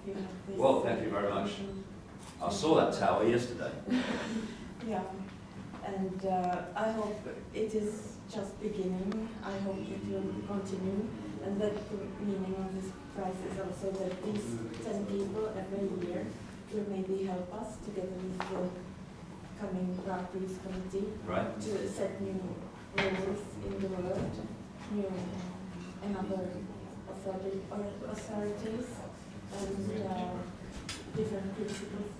you have this. Well, thank you very much. I saw that tower yesterday. Yeah, and I hope it is just beginning. I hope it will continue, and that the meaning of this prize is also that these 10 people every year will maybe help us together with the coming Prague Peace Committee to set new rules in the world, new and other authorities, and different principles,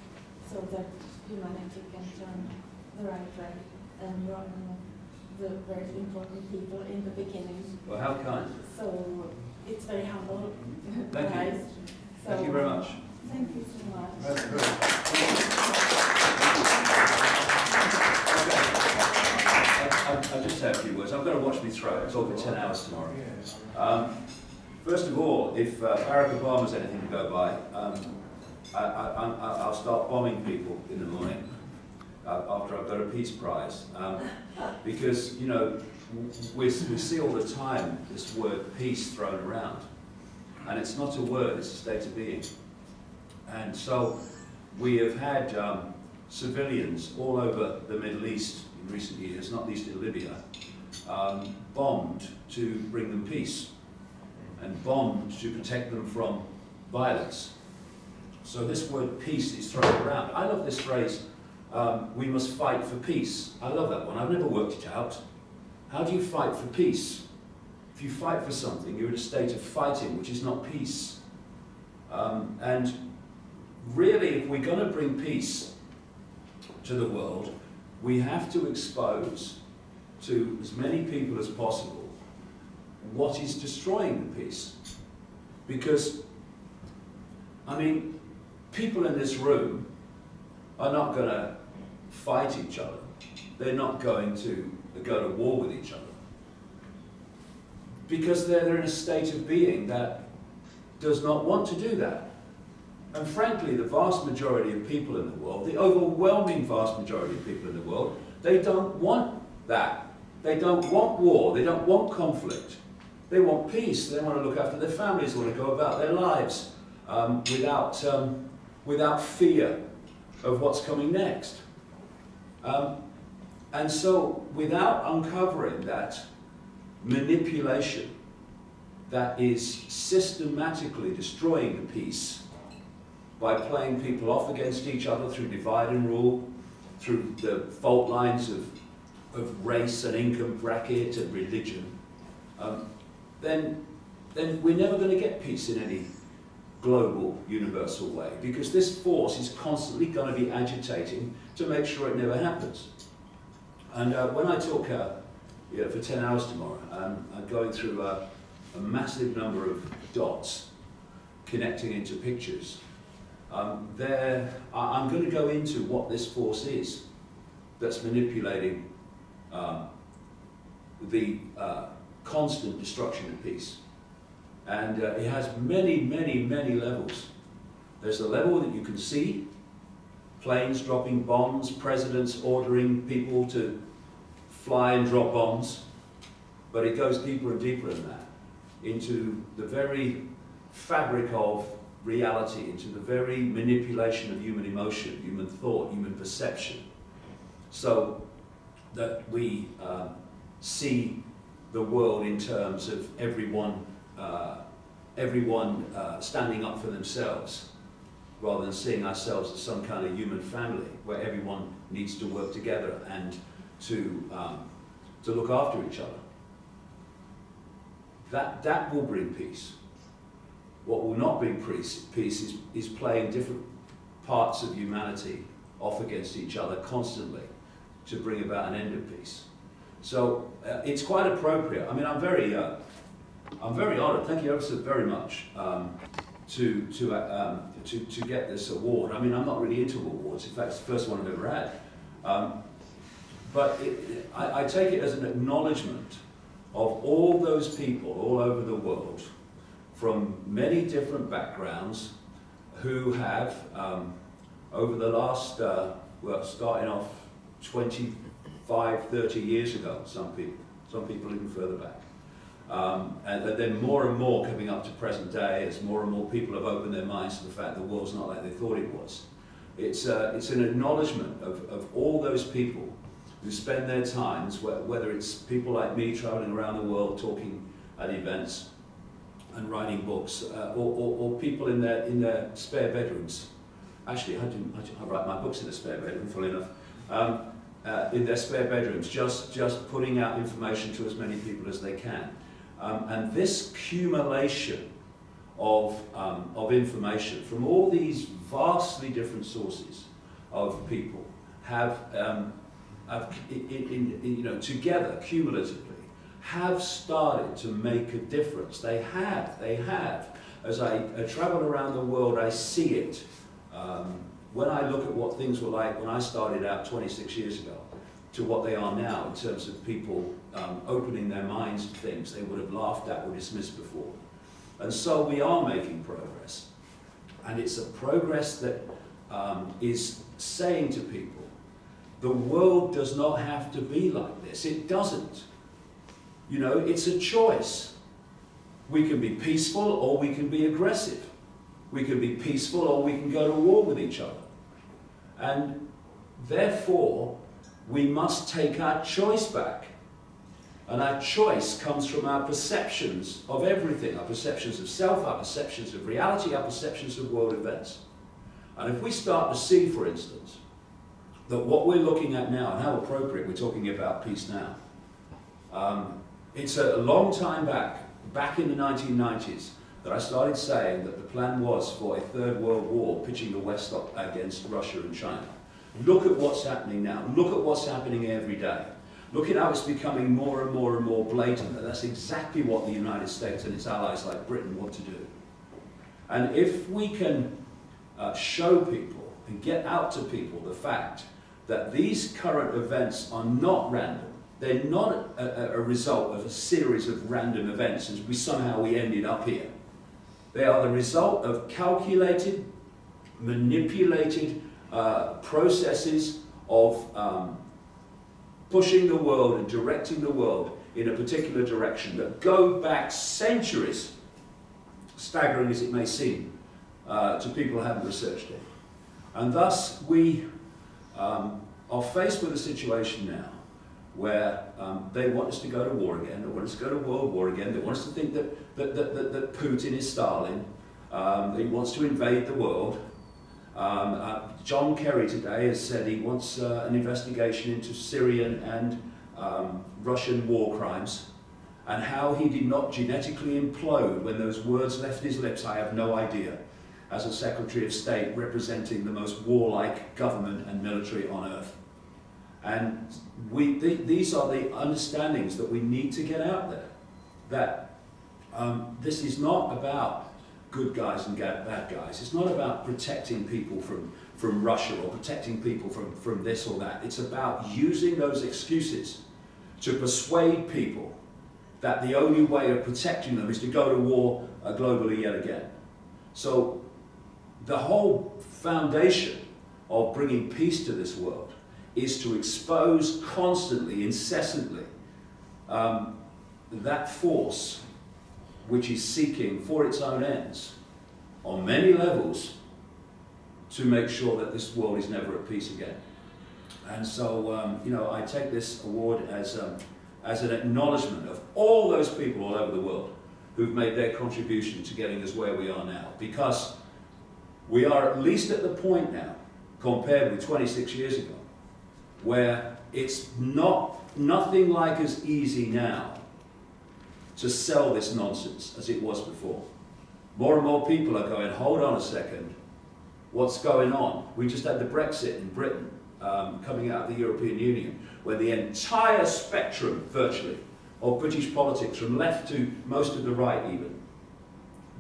so that humanity can turn the right track and run the very important people in the beginning. Well, how kind. So it's very humble. Thank you. So, thank you very much. Thank you so much. That's great. I'll just say a few words. I'm going to watch me throw. It's all for 10 hours tomorrow. First of all, if Barack Obama's anything to go by, I'll start bombing people in the morning after I've got a peace prize. Because, you know, we see all the time this word peace thrown around. And it's not a word, it's a state of being. And so we have had civilians all over the Middle East in recent years, not least in Libya, bombed to bring them peace and bombed to protect them from violence. So this word peace is thrown around. I love this phrase, we must fight for peace. I love that one. I've never worked it out. How do you fight for peace? If you fight for something, you're in a state of fighting, which is not peace. And really, if we're going to bring peace to the world, we have to expose to as many people as possible what is destroying the peace. Because, I mean, people in this room are not going to fight each other. They're not going to go to war with each other. Because they're in a state of being that does not want to do that. And frankly, the vast majority of people in the world, the overwhelming vast majority of people in the world, they don't want that. They don't want war. They don't want conflict. They want peace. They want to look after their families. They want to go about their lives without fear of what's coming next. And so, without uncovering that manipulation that is systematically destroying the peace by playing people off against each other through divide and rule, through the fault lines of race and income bracket and religion, then we're never going to get peace in any global, universal way, because this force is constantly going to be agitating to make sure it never happens. And when I talk for 10 hours tomorrow, I'm going through a massive number of dots connecting into pictures. I'm going to go into what this force is that's manipulating the constant destruction of peace. And it has many, many, many levels. There's the level that you can see, planes dropping bombs, presidents ordering people to fly and drop bombs, but it goes deeper and deeper than that, into the very fabric of reality, into the very manipulation of human emotion, human thought, human perception, so that we see the world in terms of everyone standing up for themselves, rather than seeing ourselves as some kind of human family where everyone needs to work together and to look after each other. That will bring peace. What will not bring peace is playing different parts of humanity off against each other constantly to bring about an end of peace. So it's quite appropriate. I mean, I'm very honoured. Thank you ever so very much to get this award. I mean, I'm not really into awards. In fact, it's the first one I've ever had. But I take it as an acknowledgement of all those people all over the world from many different backgrounds who have, over the last, well, starting off 25, 30 years ago, some people even further back, And then more and more coming up to present day, as more and more people have opened their minds to the fact the world's not like they thought it was. It's an acknowledgement of all those people who spend their times, whether it's people like me traveling around the world talking at events and writing books, or people in their spare bedrooms. Actually, I write my books in a spare bedroom, full enough. In their spare bedrooms, just putting out information to as many people as they can. And this accumulation of information from all these vastly different sources of people have together, cumulatively, have started to make a difference. They have. As I travel around the world, I see it. When I look at what things were like when I started out 26 years ago, to what they are now in terms of people opening their minds to things they would have laughed at or dismissed before. And so we are making progress. And it's a progress that is saying to people, the world does not have to be like this. It doesn't. You know, it's a choice. We can be peaceful or we can be aggressive. We can be peaceful or we can go to war with each other. And therefore, we must take our choice back. And our choice comes from our perceptions of everything, our perceptions of self, our perceptions of reality, our perceptions of world events. And if we start to see, for instance, that what we're looking at now, and how appropriate we're talking about peace now, it's a long time back in the 1990s, that I started saying that the plan was for a third world war, pitching the West up against Russia and China. Look at what's happening now. Look at what's happening every day. Look at how it's becoming more and more and more blatant. And that's exactly what the United States and its allies like Britain want to do. And if we can show people and get out to people the fact that these current events are not random, they're not a result of a series of random events as we ended up here. They are the result of calculated, manipulated processes of pushing the world and directing the world in a particular direction that go back centuries, staggering as it may seem, to people who haven't researched it. And thus we are faced with a situation now where they want us to go to war again, they want us to go to world war again, they want us to think that Putin is Stalin, that he wants to invade the world. John Kerry today has said he wants an investigation into Syrian and Russian war crimes, and how he did not genetically implode when those words left his lips, I have no idea, as a Secretary of State representing the most warlike government and military on earth. And these are the understandings that we need to get out there, that this is not about good guys and bad guys. It's not about protecting people from Russia or protecting people from this or that. It's about using those excuses to persuade people that the only way of protecting them is to go to war globally yet again. So the whole foundation of bringing peace to this world is to expose constantly, incessantly, that force which is seeking for its own ends, on many levels, to make sure that this world is never at peace again. And so, you know, I take this award as an acknowledgement of all those people all over the world who've made their contribution to getting us where we are now, because we are at least at the point now, compared with 26 years ago, where it's nothing like as easy now to sell this nonsense as it was before. More and more people are going, hold on a second, what's going on? We just had the Brexit in Britain, coming out of the European Union, where the entire spectrum, virtually, of British politics, from left to most of the right even,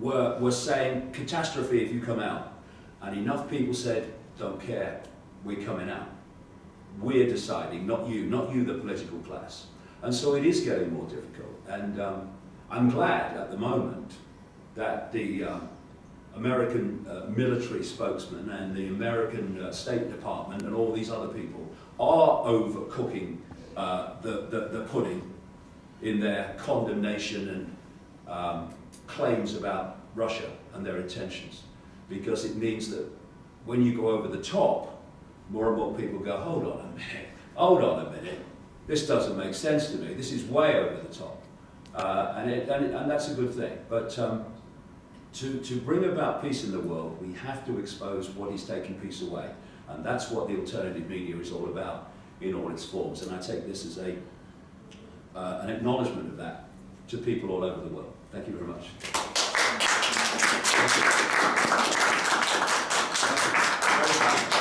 were saying, catastrophe if you come out. And enough people said, don't care, we're coming out. We're deciding, not you, the political class. And so it is getting more difficult. And I'm glad at the moment that the American military spokesman and the American State Department and all these other people are overcooking the pudding in their condemnation and claims about Russia and their intentions, because it means that when you go over the top, more and more people go, hold on a minute, this doesn't make sense to me, this is way over the top. And that's a good thing. But to bring about peace in the world, we have to expose what is taking peace away. And that's what the alternative media is all about in all its forms. And I take this as an acknowledgement of that to people all over the world. Thank you very much. Thank you.